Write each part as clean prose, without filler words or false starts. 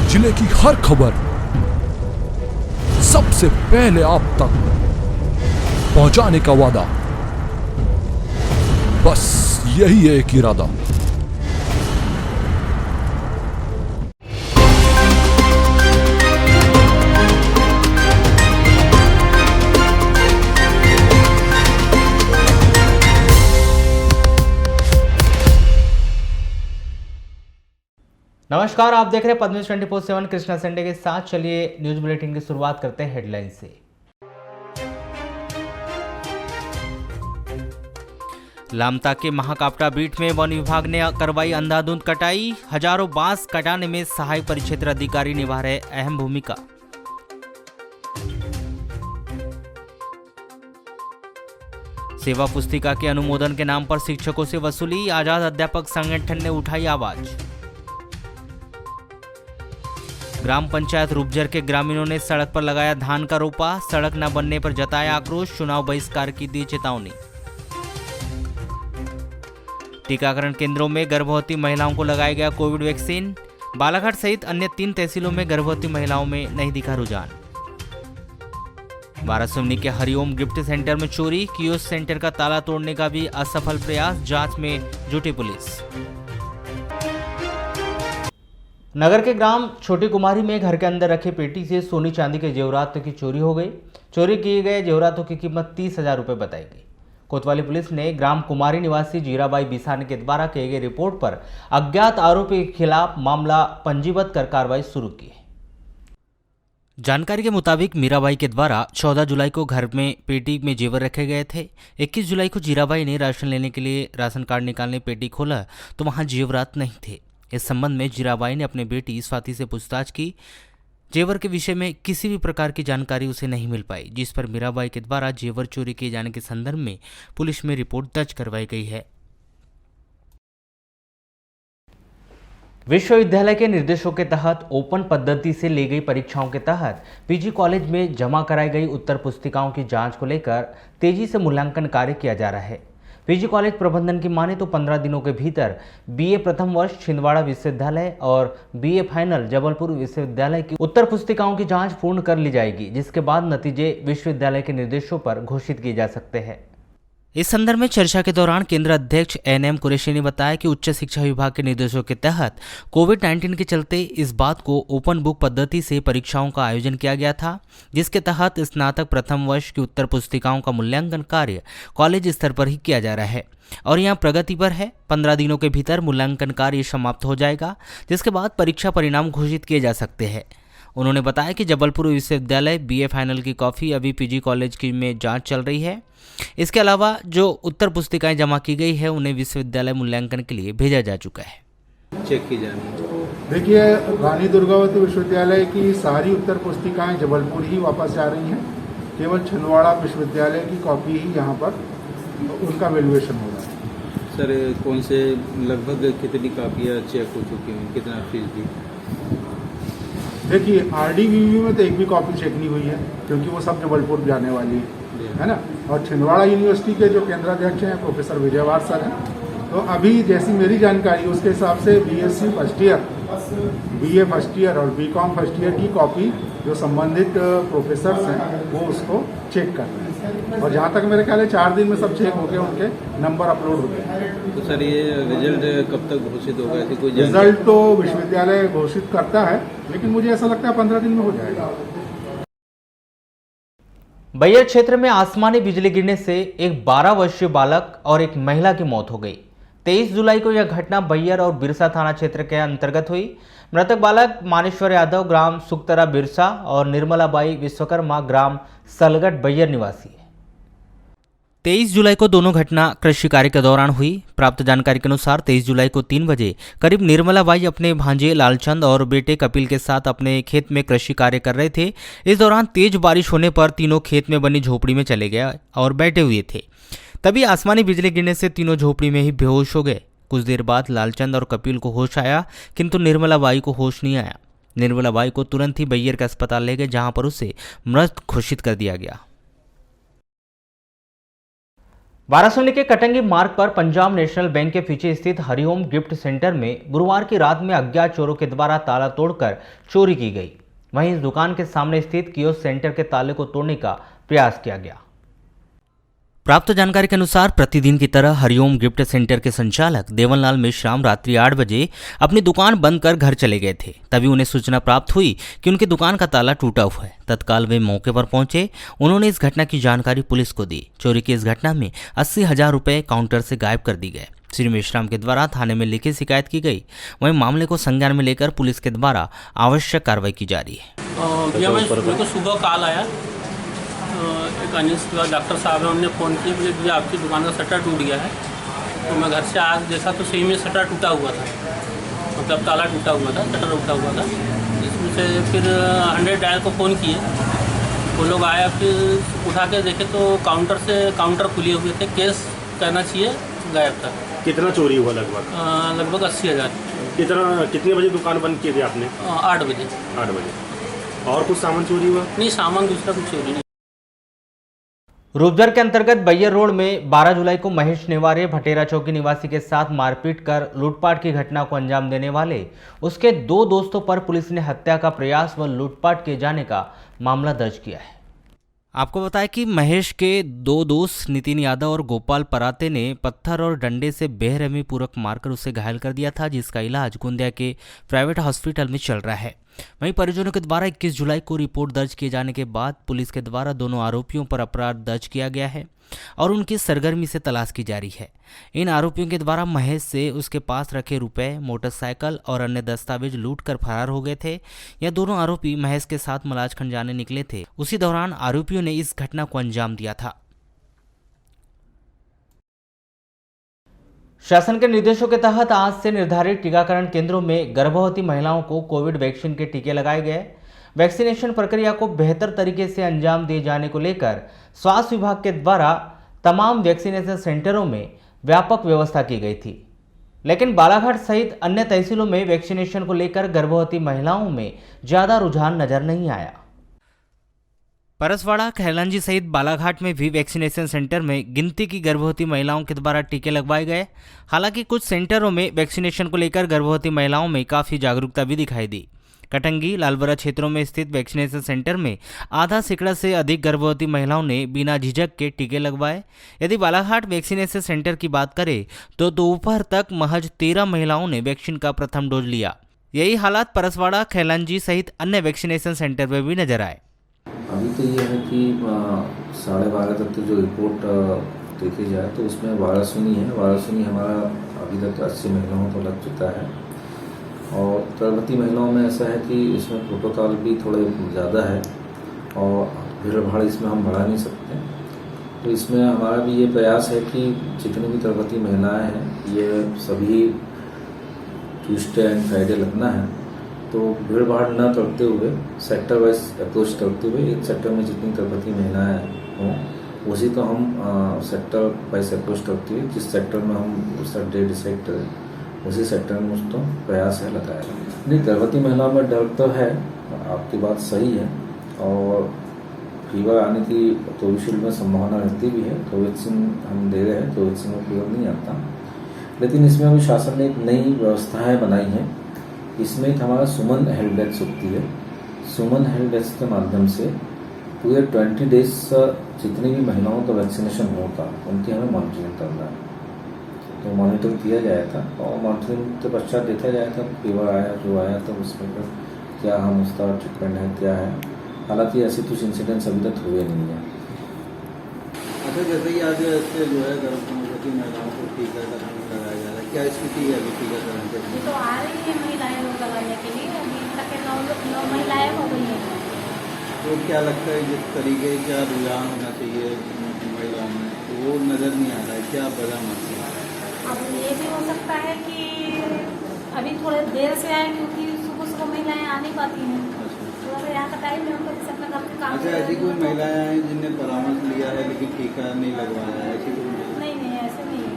जिले की हर खबर सबसे पहले आप तक पहुंचाने का वादा, बस यही है एक इरादा। नमस्कार, आप देख रहे हैं पद्म 24/7 कृष्णा संडे के साथ। चलिए न्यूज बुलेटिन की शुरुआत करते हैं हेडलाइन से। लामता के महाकापटा बीट में वन विभाग ने करवाई अंधाधुंध कटाई। हजारों बांस कटाने में सहायक परिक्षेत्र अधिकारी निभा रहे अहम भूमिका। सेवा पुस्तिका के अनुमोदन के नाम पर शिक्षकों से वसूली। आजाद अध्यापक संगठन ने उठाई आवाज। ग्राम पंचायत रूपजर के ग्रामीणों ने सड़क पर लगाया धान का रोपा। सड़क न बनने पर जताया आक्रोश। चुनाव बहिष्कार की दी चेतावनी। टीकाकरण केंद्रों में गर्भवती महिलाओं को लगाया गया कोविड वैक्सीन। बालाघाट सहित अन्य 3 तहसीलों में गर्भवती महिलाओं में नहीं दिखा रुझान। वारासिवनी के हरिओम गिफ्ट सेंटर में चोरी। कियोस्क सेंटर का ताला तोड़ने का भी असफल प्रयास। जांच में जुटी पुलिस। नगर के ग्राम छोटी कुमारी में घर के अंदर रखे पेटी से सोनी चांदी के जेवरातों की चोरी हो गई। चोरी किए गए जेवरातों की कीमत 30,000 रुपये बताई गई। कोतवाली पुलिस ने ग्राम कुमारी निवासी जीराबाई बिसाने के द्वारा किए गए रिपोर्ट पर अज्ञात आरोपी के खिलाफ मामला पंजीबद्ध कर कार्रवाई शुरू की है। जानकारी के मुताबिक मीराबाई के द्वारा 14 जुलाई को घर में पेटी में जेवर रखे गए थे। 21 जुलाई को जीराबाई ने राशन लेने के लिए राशन कार्ड निकालने पेटी खोला तो वहां जेवरात नहीं थे। इस संबंध में जीराबाई ने अपने बेटी स्वाति से पूछताछ की। जेवर के विषय में किसी भी प्रकार की जानकारी उसे नहीं मिल पाई, जिस पर मीराबाई के द्वारा जेवर चोरी किए जाने के संदर्भ में पुलिस में रिपोर्ट दर्ज करवाई गई है। विश्वविद्यालय के निर्देशों के तहत ओपन पद्धति से ली गई परीक्षाओं के तहत पीजी कॉलेज में जमा कराई गई उत्तर पुस्तिकाओं की जांच को लेकर तेजी से मूल्यांकन कार्य किया जा रहा है। पीजी कॉलेज प्रबंधन की माने तो 15 दिनों के भीतर बीए प्रथम वर्ष छिंदवाड़ा विश्वविद्यालय और बीए फाइनल जबलपुर विश्वविद्यालय की उत्तर पुस्तिकाओं की जांच पूर्ण कर ली जाएगी, जिसके बाद नतीजे विश्वविद्यालय के निर्देशों पर घोषित किए जा सकते हैं। इस संदर्भ में चर्चा के दौरान केंद्र अध्यक्ष एनएम कुरैशी ने बताया कि उच्च शिक्षा विभाग के निर्देशों के तहत कोविड-19 के चलते इस बात को ओपन बुक पद्धति से परीक्षाओं का आयोजन किया गया था, जिसके तहत स्नातक प्रथम वर्ष की उत्तर पुस्तिकाओं का मूल्यांकन कार्य कॉलेज स्तर पर ही किया जा रहा है और यहाँ प्रगति पर है। 15 दिनों के भीतर मूल्यांकन कार्य समाप्त हो जाएगा, जिसके बाद परीक्षा परिणाम घोषित किए जा सकते हैं। उन्होंने बताया कि जबलपुर विश्वविद्यालय बीए फाइनल की कॉपी अभी पीजी कॉलेज की में जांच चल रही है। इसके अलावा जो उत्तर पुस्तिकाएं जमा की गई है उन्हें विश्वविद्यालय मूल्यांकन के लिए भेजा जा चुका है। चेक की जानी। देखिए, रानी दुर्गावती विश्वविद्यालय की सारी उत्तर पुस्तिकाएं जबलपुर ही वापस जा रही हैं। केवल छिंदवाड़ा विश्वविद्यालय की कॉपी ही यहाँ पर उनका वैल्यूएशन हो रहा है। सर, कौन से लगभग कितनी कापियाँ चेक हो चुकी हैं, कितना फीसदी? देखिए, आरडीवीवी में तो एक भी कॉपी चेक नहीं हुई है, क्योंकि वो सब जबलपुर जाने वाली है ना। और छिंदवाड़ा यूनिवर्सिटी के जो केंद्राध्यक्ष हैं प्रोफेसर विजयवार सर हैं, तो अभी जैसी मेरी जानकारी उसके हिसाब से BSc first year, BA first year और बीकॉम फर्स्ट ईयर की कॉपी जो संबंधित प्रोफेसर्स हैं वो उसको चेक कर रहे हैं। और जहाँ तक मेरे ख्याल है 4 दिन में सब चेक हो गए, उनके नंबर अपलोड हो गए। तो सर, ये रिजल्ट कब तक घोषित होगा? ऐसी कोई रिजल्ट तो विश्वविद्यालय घोषित करता है, लेकिन मुझे ऐसा लगता है 15 दिन में हो जाएगा। बैयर क्षेत्र में आसमानी बिजली गिरने से एक 12 वर्षीय बालक और एक महिला की मौत हो गई। 23 जुलाई को यह घटना बैयर और बिरसा थाना क्षेत्र के अंतर्गत हुई। मृतक बालक मानेश्वर यादव ग्राम सुखतरा बिरसा और निर्मलाबाई विश्वकर्मा ग्राम सलगट बैयर निवासी है। 23 जुलाई को दोनों घटना कृषि कार्य के दौरान हुई। प्राप्त जानकारी के अनुसार 23 जुलाई को 3 बजे करीब निर्मलाबाई अपने भांजे लालचंद और बेटे कपिल के साथ अपने खेत में कृषि कार्य कर रहे थे। इस दौरान तेज बारिश होने पर तीनों खेत में बनी झोपड़ी में चले गए और बैठे हुए थे। तभी आसमानी बिजली गिरने से तीनों झोपड़ी में ही बेहोश हो गए। कुछ देर बाद लालचंद और कपिल को होश आया, किंतु निर्मलाबाई को होश नहीं आया। निर्मलाबाई को तुरंत ही बैयर के अस्पताल ले गए, जहां पर उसे मृत घोषित कर दिया गया। वाराणसी के कटंगी मार्ग पर पंजाब नेशनल बैंक के पीछे स्थित हरिओम गिफ्ट सेंटर में गुरुवार की रात में अज्ञात चोरों के द्वारा ताला तोड़कर चोरी की गई। वहीं इस दुकान के सामने स्थित कियोस्क सेंटर के ताले को तोड़ने का प्रयास किया गया। प्राप्त जानकारी के अनुसार प्रतिदिन की तरह हरिओम गिफ्ट सेंटर के संचालक देवनलाल मेश्राम रात्रि 8 बजे अपनी दुकान बंद कर घर चले गए थे। तभी उन्हें सूचना प्राप्त हुई कि उनकी दुकान का ताला टूटा हुआ है। तत्काल वे मौके पर पहुंचे। उन्होंने इस घटना की जानकारी पुलिस को दी। चोरी की इस घटना में 80,000 रुपये काउंटर से गायब कर दी गए। श्री मेश्राम के द्वारा थाने में लिखित शिकायत की गई। वहीं मामले को संज्ञान में लेकर पुलिस के द्वारा आवश्यक कार्रवाई की जा रही है। मेरे को सुबह कॉल आया, एक अनिल डॉक्टर साहब है, उन्होंने फ़ोन किया, बोले भैया आपकी दुकान का शटर टूट गया है। तो मैं घर से आज देखा तो सही में शटर टूटा हुआ था, मतलब ताला टूटा हुआ था, शटर टूटा हुआ था। इसमें से फिर 100 डायल को फ़ोन किए, वो लोग आया, फिर उठा के देखे तो काउंटर खुले हुए थे, केस कहना चाहिए गायब था। कितना चोरी हुआ लगभग? लगभग 80,000। कितने बजे दुकान बंद की थी आपने? 8 बजे। 8 बजे। और कुछ सामान चोरी हुआ? नहीं, सामान दूसरा कुछ चोरी नहीं। रूपझर के अंतर्गत बैयर रोड में 12 जुलाई को महेश नेवारे भटेरा चौकी निवासी के साथ मारपीट कर लूटपाट की घटना को अंजाम देने वाले उसके 2 दोस्तों पर पुलिस ने हत्या का प्रयास व लूटपाट किए जाने का मामला दर्ज किया है। आपको बताया कि महेश के 2 दोस्त नितिन यादव और गोपाल पराते ने पत्थर और डंडे से बेरहमी पूर्वक मारकर उसे घायल कर दिया था, जिसका इलाज गोंदिया के प्राइवेट हॉस्पिटल में चल रहा है। वहीं परिजनों के द्वारा 21 जुलाई को रिपोर्ट दर्ज किए जाने के बाद पुलिस के द्वारा दोनों आरोपियों पर अपराध दर्ज किया गया है और उनकी सरगर्मी से तलाश की जा रही है। इन आरोपियों के द्वारा महेश से उसके पास रखे रुपए, मोटरसाइकिल और अन्य दस्तावेज लूट कर फरार हो गए थे। यह दोनों आरोपी महेश के साथ मलाजखंड जाने निकले थे। उसी दौरान आरोपियों ने इस घटना को अंजाम दिया था। शासन के निर्देशों के तहत आज से निर्धारित टीकाकरण केंद्रों में गर्भवती महिलाओं को कोविड वैक्सीन के टीके लगाए गए। वैक्सीनेशन प्रक्रिया को बेहतर तरीके से अंजाम दिए जाने को लेकर स्वास्थ्य विभाग के द्वारा तमाम वैक्सीनेशन सेंटरों में व्यापक व्यवस्था की गई थी, लेकिन बालाघाट सहित अन्य तहसीलों में वैक्सीनेशन को लेकर गर्भवती महिलाओं में ज़्यादा रुझान नजर नहीं आया। परसवाड़ा, खैलांजी सहित बालाघाट में भी वैक्सीनेशन सेंटर में गिनती की गर्भवती महिलाओं के द्वारा टीके लगवाए गए। हालांकि कुछ सेंटरों में वैक्सीनेशन को लेकर गर्भवती महिलाओं में काफ़ी जागरूकता भी दिखाई दी। कटंगी, लालबरा क्षेत्रों में स्थित वैक्सीनेशन सेंटर में आधा सैकड़ा से अधिक गर्भवती महिलाओं ने बिना झिझक के टीके लगवाए। यदि बालाघाट वैक्सीनेशन सेंटर की बात करें तो दोपहर तक महज 13 महिलाओं ने वैक्सीन का प्रथम डोज लिया। यही हालात परसवाड़ा, खैलांजी सहित अन्य वैक्सीनेशन सेंटर में भी नजर आए। अभी तो ये है कि 12:30 तक तो जो रिपोर्ट देखी जाए तो उसमें वाराणसी है। वाराणसी हमारा अभी तक 80 महिलाओं को लग चुका है और गर्भवती महिलाओं में ऐसा है कि इसमें प्रोटोकॉल भी थोड़े ज़्यादा है और भीड़ भाड़ इसमें हम बढ़ा नहीं सकते। तो इसमें हमारा भी ये प्रयास है कि जितनी भी गर्भवती महिलाएं हैं ये सभी ट्यूसडे एंड फ्राइडे लगना है, तो भीड़ भाड़ न करते हुए सेक्टर वाइज अप्रोच करते हुए एक सेक्टर में जितनी गर्भवती महिलाएं हों उसी को हम सेक्टर वाइज अप्रोच करते हुए जिस सेक्टर में हम उसका डे डिसाइड करें उसी सेक्टर में उसको प्रयास है लगाया। नहीं, गर्भवती महिलाओं में डर तो है, आपकी बात सही है और फीवर आने की कोविशील्ड में संभावना रहती भी है। कोवैक्सीन हम दे रहे हैं, कोवैक्सीन में फीवर नहीं आता, लेकिन इसमें अभी शासन ने एक नई व्यवस्थाएँ बनाई हैं। इसमें एक हमारा सुमन हेल्प डेस्क होती है। सुमन हेल्प डेस्क के माध्यम से पूरे 20 डेज जितनी भी महिलाओं का वैक्सीनेशन होता उनकी हमें मॉनिटरिंग करना है। तो मॉनिटरिंग किया जाया था और मॉनिटरिंग के पश्चात देखा जाया था फीवर आया जो आया तो उसमें क्या हम उसका ट्रीटमेंट है क्या है। हालांकि ऐसे कुछ इंसिडेंट्स अभी तक हुए नहीं है। अच्छा, जैसे कि आज से जो है गर्भवती महिलाओं को टीकाकरण लगाया जा रहा है, क्या स्थिति है अभी टीकाकरण के? तो आ रही है महिलाएं लोग लगाने के लिए, अभी तक 9 महिलाएं हो गई हैं। तो क्या लगता है जिस तरीके का रुझान होना चाहिए महिलाओं में वो नज़र नहीं आ रहा है, क्या वजह मानते हैं? अब ये भी हो सकता है कि अभी थोड़े देर से आए क्योंकि सुबह महिलाएं आ नहीं पाती हैं, थोड़ा सा यहाँ का टाइम है उनको अपने घर के काम। अच्छा, ऐसी कोई महिलाएं हैं जिनने परामर्श लिया है लेकिन टीका नहीं लगवाया है, ऐसी कोई? नहीं, ऐसे नहीं,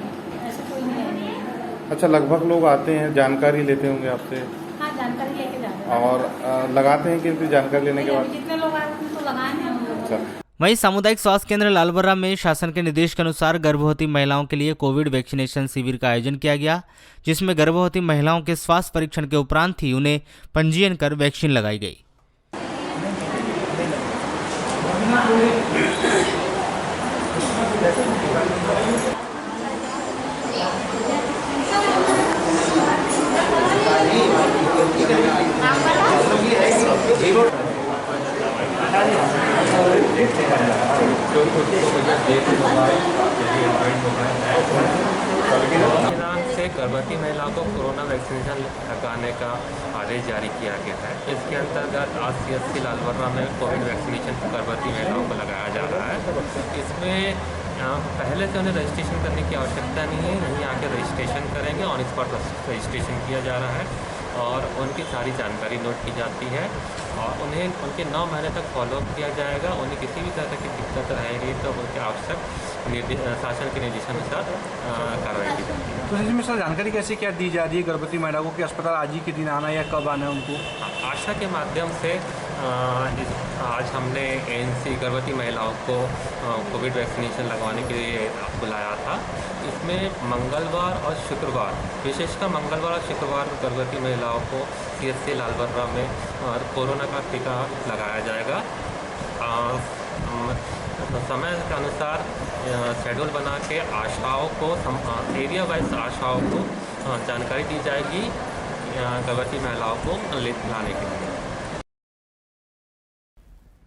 ऐसे कोई नहीं है। अच्छा, लगभग लोग आते हैं, जानकारी लेते होंगे आपसे? हाँ, जानकारी लेके जाते हैं और लगाते हैं कि जानकारी लेने के बाद जितने लोग आए हैं तो लगाए हैं हम लोग। अच्छा, वहीं सामुदायिक स्वास्थ्य केंद्र लालबर्रा में शासन के निर्देश के अनुसार गर्भवती महिलाओं के लिए कोविड वैक्सीनेशन शिविर का आयोजन किया गया, जिसमें गर्भवती महिलाओं के स्वास्थ्य परीक्षण के उपरांत ही उन्हें पंजीयन कर वैक्सीन लगाई गई। से गर्भवती महिलाओं को कोरोना वैक्सीनेशन लगाने का आदेश जारी किया गया है। इसके अंतर्गत आज CSC लालबर्रा में कोविड वैक्सीनेशन गर्भवती महिलाओं को लगाया जा रहा है। इसमें पहले से उन्हें रजिस्ट्रेशन करने की आवश्यकता नहीं है, यहीं आके रजिस्ट्रेशन करेंगे, ऑन स्पॉट रजिस्ट्रेशन किया जा रहा है और उनकी सारी जानकारी नोट की जाती है और उन्हें उनके 9 महीने तक फॉलोअप किया जाएगा। उन्हें किसी भी तरह की दिक्कत रहेगी तो उनके आवश्यक शासन के निर्देशानुसार कार्रवाई की जाती है। तो इसमें सर जानकारी कैसे क्या दी जा रही है गर्भवती महिलाओं को कि अस्पताल आज ही के दिन आना है या कब आना है उनको? आशा के माध्यम से आज हमने ANC गर्भवती महिलाओं को कोविड वैक्सीनेशन लगवाने के लिए बुलाया था। इसमें मंगलवार और शुक्रवार, विशेषकर मंगलवार और शुक्रवार गर्भवती महिलाओं को CSC लालबर्रा में कोरोना का टीका लगाया जाएगा। समय के अनुसार शेड्यूल बना के आशाओं को एरिया वाइज आशाओं को जानकारी दी जाएगी गर्भवती महिलाओं को लाने के लिए।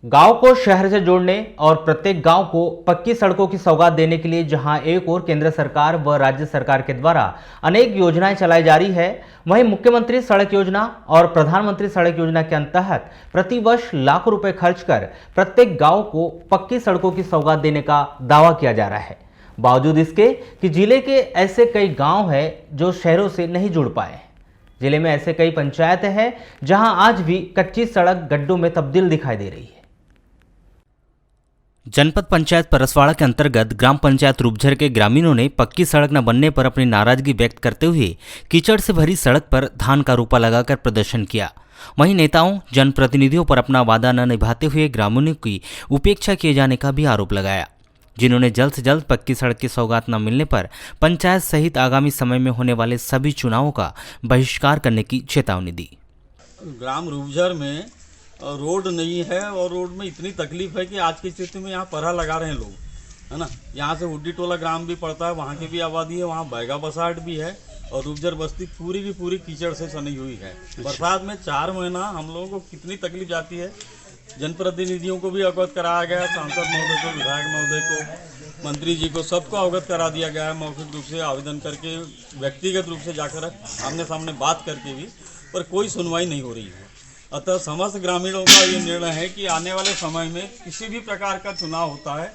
गांव को शहर से जोड़ने और प्रत्येक गांव को पक्की सड़कों की सौगात देने के लिए जहां एक ओर केंद्र सरकार व राज्य सरकार के द्वारा अनेक योजनाएं चलाई जा रही है, वहीं मुख्यमंत्री सड़क योजना और प्रधानमंत्री सड़क योजना के अंतर्गत प्रतिवर्ष लाखों रुपए खर्च कर प्रत्येक गांव को पक्की सड़कों की सौगात देने का दावा किया जा रहा है। बावजूद इसके कि जिले के ऐसे कई गाँव हैं जो शहरों से नहीं जुड़ पाए। जिले में ऐसे कई पंचायतें हैं जहां आज भी कच्ची सड़क गड्ढों में तब्दील दिखाई दे रही है। जनपद पंचायत परसवाड़ा के अंतर्गत ग्राम पंचायत रूपझर के ग्रामीणों ने पक्की सड़क न बनने पर अपनी नाराजगी व्यक्त करते हुए कीचड़ से भरी सड़क पर धान का रोपा लगाकर प्रदर्शन किया। वहीं नेताओं जनप्रतिनिधियों पर अपना वादा न निभाते हुए ग्रामीणों की उपेक्षा किए जाने का भी आरोप लगाया, जिन्होंने जल्द से जल्द पक्की सड़क की सौगात न मिलने पर पंचायत सहित आगामी समय में होने वाले सभी चुनावों का बहिष्कार करने की चेतावनी दी। ग्राम रूपझर में रोड नहीं है और रोड में इतनी तकलीफ है कि आज की स्थिति में यहाँ पहरा लगा रहे हैं लोग, है ना। यहाँ से हुड्डी टोला ग्राम भी पड़ता है, वहाँ की भी आबादी है, वहाँ बैगा बसाहट भी है और रूपझर बस्ती पूरी की पूरी कीचड़ से सनी हुई है। बरसात में 4 महीना हम लोगों को कितनी तकलीफ जाती है। जनप्रतिनिधियों को भी अवगत कराया गया, सांसद महोदय को, विधायक महोदय को, मंत्री जी को, सबको अवगत करा दिया गया है मौखिक रूप से, आवेदन करके, व्यक्तिगत रूप से जाकर आमने सामने बात करके भी, पर कोई सुनवाई नहीं हो रही है। अतः समस्त ग्रामीणों का ये निर्णय है कि आने वाले समय में किसी भी प्रकार का चुनाव होता है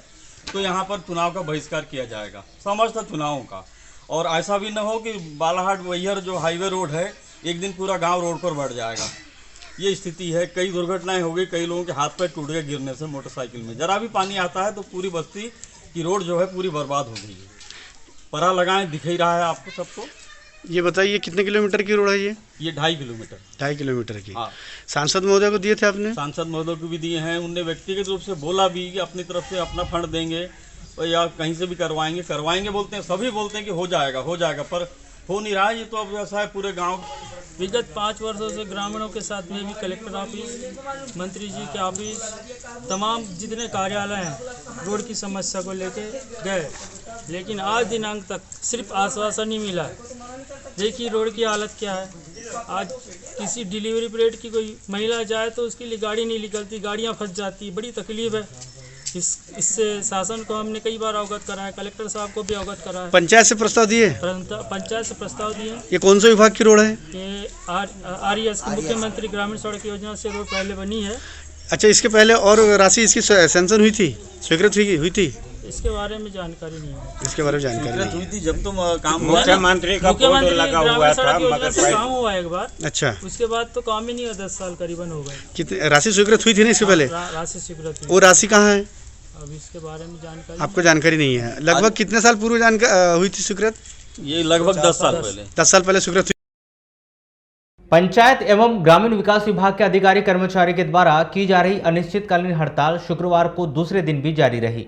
तो यहाँ पर चुनाव का बहिष्कार किया जाएगा, समस्त चुनावों का। और ऐसा भी न हो कि बालाहाट वैहर जो हाईवे रोड है एक दिन पूरा गांव रोड पर बढ़ जाएगा। ये स्थिति है। कई दुर्घटनाएं हो गई, कई लोगों के हाथ पैर टूट गए गिरने से मोटरसाइकिल में। जरा भी पानी आता है तो पूरी बस्ती की रोड जो है पूरी बर्बाद हो गई है। परा लगाएं दिख ही रहा है आपको सबको। ये बताइए कितने किलोमीटर की रोड है ये? ये 2.5 किलोमीटर। 2.5 किलोमीटर की। हाँ। सांसद महोदय को दिए थे आपने? सांसद महोदय को भी दिए हैं। उनने व्यक्तिगत रूप से बोला भी कि अपनी तरफ से अपना फंड देंगे या कहीं से भी करवाएंगे बोलते हैं, सभी बोलते हैं कि हो जाएगा, पर हो नहीं रहा है। ये तो अब ऐसा है पूरे गाँव। विगत 5 वर्षों से ग्रामीणों के साथ में भी कलेक्टर ऑफिस, मंत्री जी के ऑफिस, तमाम जितने कार्यालय हैं रोड की समस्या को लेके गए, लेकिन आज दिनांक तक सिर्फ आश्वासन ही मिला। देखिए रोड की हालत क्या है। आज किसी डिलीवरी पीरियड की कोई महिला जाए तो उसके लिए गाड़ी नहीं निकलती, गाड़ियां फंस जाती, बड़ी तकलीफ है। इससे शासन को हमने कई बार अवगत कराया, कलेक्टर साहब को भी अवगत कराया। पंचायत से प्रस्ताव दिए? पंचायत से प्रस्ताव दिए। ये कौन सा विभाग की रोड है? ये RES की मुख्यमंत्री ग्रामीण सड़क योजना से रोड पहले बनी है। अच्छा, इसके पहले और राशि इसकी सैंक्शन हुई थी, स्वीकृत हुई थी? इसके बारे में जानकारी नहीं है। इसके बारे में जानकारी हुई थी जब तुम काम मुख्यमंत्री का बोर्ड लगा हुआ था, मगर काम हुआ एक बार। अच्छा, उसके बाद तो काम ही नहीं हुआ, 10 साल करीबन हो गए। कितनी राशि स्वीकृत हुई थी ना इससे पहले? राशि स्वीकृत हुई। वो राशि कहाँ है? अब इसके बारे में जानकारी आपको जानकारी नहीं है। लगभग कितने साल पूर्व हुई थी स्वीकृत? ये लगभग 10 साल पहले। 10 साल पहले स्वीकृत हुई। पंचायत एवं ग्रामीण विकास विभाग के अधिकारी कर्मचारी के द्वारा की जा रही अनिश्चितकालीन हड़ताल शुक्रवार को दूसरे दिन भी जारी रही।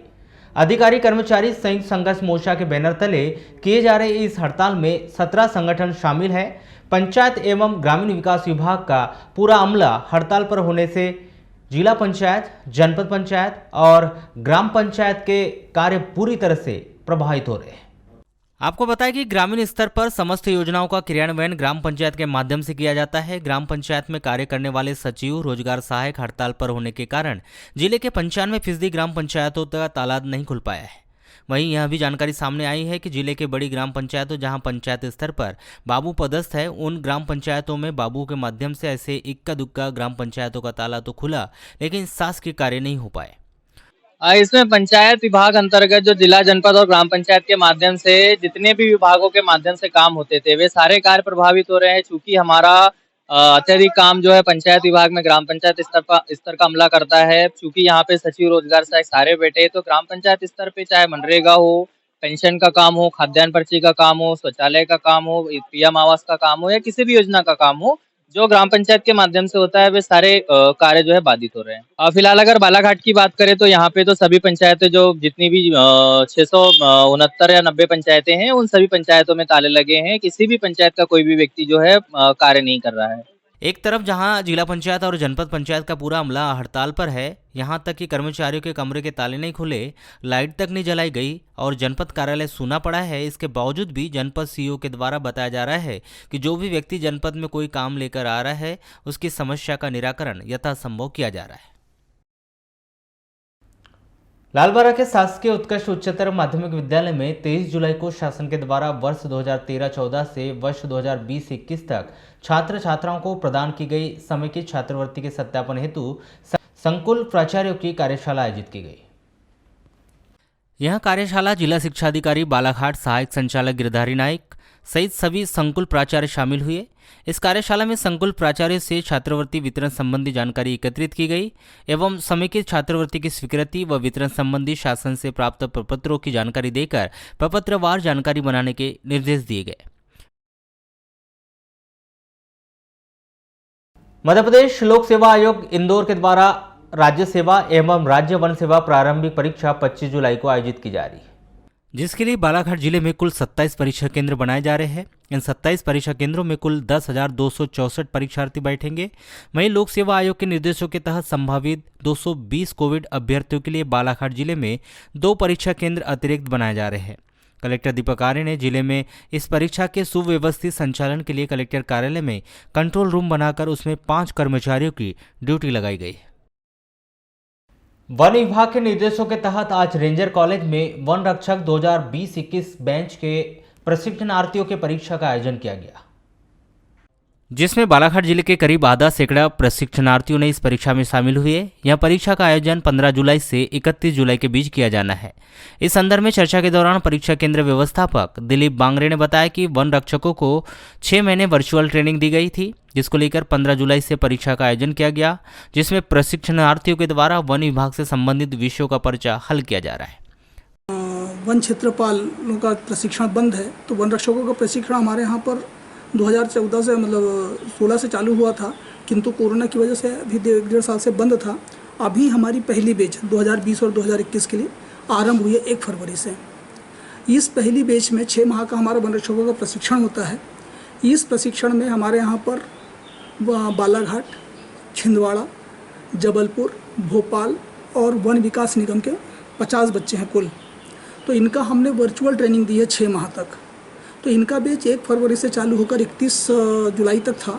अधिकारी कर्मचारी संयुक्त संघर्ष मोर्चा के बैनर तले किए जा रहे इस हड़ताल में 17 संगठन शामिल है। पंचायत एवं ग्रामीण विकास विभाग का पूरा अमला हड़ताल पर होने से जिला पंचायत, जनपद पंचायत और ग्राम पंचायत के कार्य पूरी तरह से प्रभावित हो रहे हैं। आपको बताएं कि ग्रामीण स्तर पर समस्त योजनाओं का क्रियान्वयन ग्राम पंचायत के माध्यम से किया जाता है। ग्राम पंचायत में कार्य करने वाले सचिव, रोजगार सहायक हड़ताल पर होने के कारण जिले के 95% ग्राम पंचायतों का ताला नहीं खुल पाया है। वहीं यह भी जानकारी सामने आई है कि जिले के बड़ी ग्राम पंचायतों जहां पंचायत स्तर पर बाबू पदस्थ है, उन ग्राम पंचायतों में बाबू के माध्यम से ऐसे इक्का दुक्का ग्राम पंचायतों का ताला तो खुला, लेकिन शासकीय कार्य नहीं हो पाए। इसमें पंचायत विभाग अंतर्गत जो जिला, जनपद और ग्राम पंचायत के माध्यम से जितने भी विभागों के माध्यम से काम होते थे वे सारे कार्य प्रभावित हो रहे हैं। चूंकि हमारा अत्यधिक काम जो है पंचायत विभाग में ग्राम पंचायत स्तर का अमला करता है। चूंकि यहाँ पे सचिव, रोजगार सहायक सारे बैठे, तो ग्राम पंचायत स्तर पे चाहे मनरेगा हो, पेंशन का काम हो, खाद्यान्न पर्ची का काम हो, शौचालय का काम हो, पीएम आवास का काम हो या किसी भी योजना का काम हो, जो ग्राम पंचायत के माध्यम से होता है वे सारे कार्य जो है बाधित हो रहे हैं। फिलहाल अगर बालाघाट की बात करें तो यहाँ पे तो सभी पंचायतें जो जितनी भी 669 या 90 पंचायतें हैं, उन सभी पंचायतों में ताले लगे हैं। किसी भी पंचायत का कोई भी व्यक्ति जो है कार्य नहीं कर रहा है। एक तरफ जहां जिला पंचायत और जनपद पंचायत का पूरा अमला हड़ताल पर है, यहां तक कि कर्मचारियों के कमरे के ताले नहीं खुले, लाइट तक नहीं जलाई गई और जनपद कार्यालय सूना पड़ा है। इसके बावजूद भी जनपद सीईओ के द्वारा बताया जा रहा है कि जो भी व्यक्ति जनपद में कोई काम लेकर आ रहा है उसकी समस्या का निराकरण यथासंभव किया जा रहा है। लालबारा के शासकीय उत्कृष्ट उच्चतर माध्यमिक विद्यालय में 23 जुलाई को शासन के द्वारा वर्ष 2013-14 से वर्ष 2020-21 तक छात्र छात्राओं को प्रदान की गई समेकित छात्रवृत्ति के सत्यापन हेतु संकुल प्राचार्यों की कार्यशाला आयोजित की गई। यह कार्यशाला जिला शिक्षा अधिकारी बालाघाट, सहायक संचालक गिरधारी नाइक सहित सभी संकुल प्राचार्य शामिल हुए। इस कार्यशाला में संकुल प्राचार्य से छात्रवृत्ति वितरण संबंधी जानकारी एकत्रित की गई एवं समेकित छात्रवृत्ति की स्वीकृति व वितरण संबंधी शासन से प्राप्त प्रपत्रों की जानकारी देकर प्रपत्रवार जानकारी बनाने के निर्देश दिए गए। मध्य प्रदेश लोक सेवा आयोग इंदौर के द्वारा राज्य सेवा एवं राज्य वन सेवा प्रारंभिक परीक्षा 25 जुलाई को आयोजित की जा रही है, जिसके लिए बालाघाट जिले में कुल 27 परीक्षा केंद्र बनाए जा रहे हैं। इन 27 परीक्षा केंद्रों में कुल 10,264 परीक्षार्थी बैठेंगे। वहीं लोक सेवा आयोग के निर्देशों के तहत संभावित 220 कोविड अभ्यर्थियों के लिए बालाघाट जिले में 2 परीक्षा केंद्र अतिरिक्त बनाए जा रहे हैं। कलेक्टर दीपक आर्य ने जिले में इस परीक्षा के सुव्यवस्थित संचालन के लिए कलेक्टर कार्यालय में कंट्रोल रूम बनाकर उसमें 5 कर्मचारियों की ड्यूटी लगाई गई है। वन विभाग के निर्देशों के तहत आज रेंजर कॉलेज में वन रक्षक 2020-21 बैच के प्रशिक्षणार्थियों के परीक्षा का आयोजन किया गया, जिसमें बालाघाट जिले के करीब आधा सैकड़ा प्रशिक्षणार्थियों ने इस परीक्षा में शामिल हुए। यह परीक्षा का आयोजन 15 जुलाई से 31 जुलाई के बीच किया जाना है। इस संदर्भ में चर्चा के दौरान परीक्षा केंद्र व्यवस्थापक दिलीप बांगरे ने बताया कि वन रक्षकों को 6 महीने वर्चुअल ट्रेनिंग दी गई थी, जिसको लेकर 15 जुलाई से परीक्षा का आयोजन किया गया, जिसमें प्रशिक्षणार्थियों के द्वारा वन विभाग से संबंधित विषयों का पर्चा हल किया जा रहा है। वन क्षेत्रपालों का प्रशिक्षण बंद है, तो वन रक्षकों का प्रशिक्षण हमारे यहाँ पर 2014 से 16 से चालू हुआ था, किंतु कोरोना की वजह से अभी 1.5 साल से बंद था। अभी हमारी पहली बैच 2020 और 2021 के लिए आरंभ हुई है 1 फरवरी से। इस पहली बैच में 6 माह का हमारा वन रक्षकों का प्रशिक्षण होता है। इस प्रशिक्षण में हमारे यहाँ पर बालाघाट, छिंदवाड़ा, जबलपुर, भोपाल और वन विकास निगम के 50 बच्चे हैं कुल। तो इनका हमने वर्चुअल ट्रेनिंग दी है 6 माह तक। तो इनका बैच 1 फरवरी से चालू होकर 31 जुलाई तक था।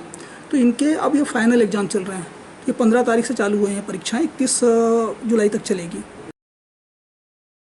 तो इनके अब ये फाइनल एग्ज़ाम चल रहे हैं। ये 15 तारीख से चालू हुए हैं परीक्षाएं, 31 जुलाई तक चलेगी।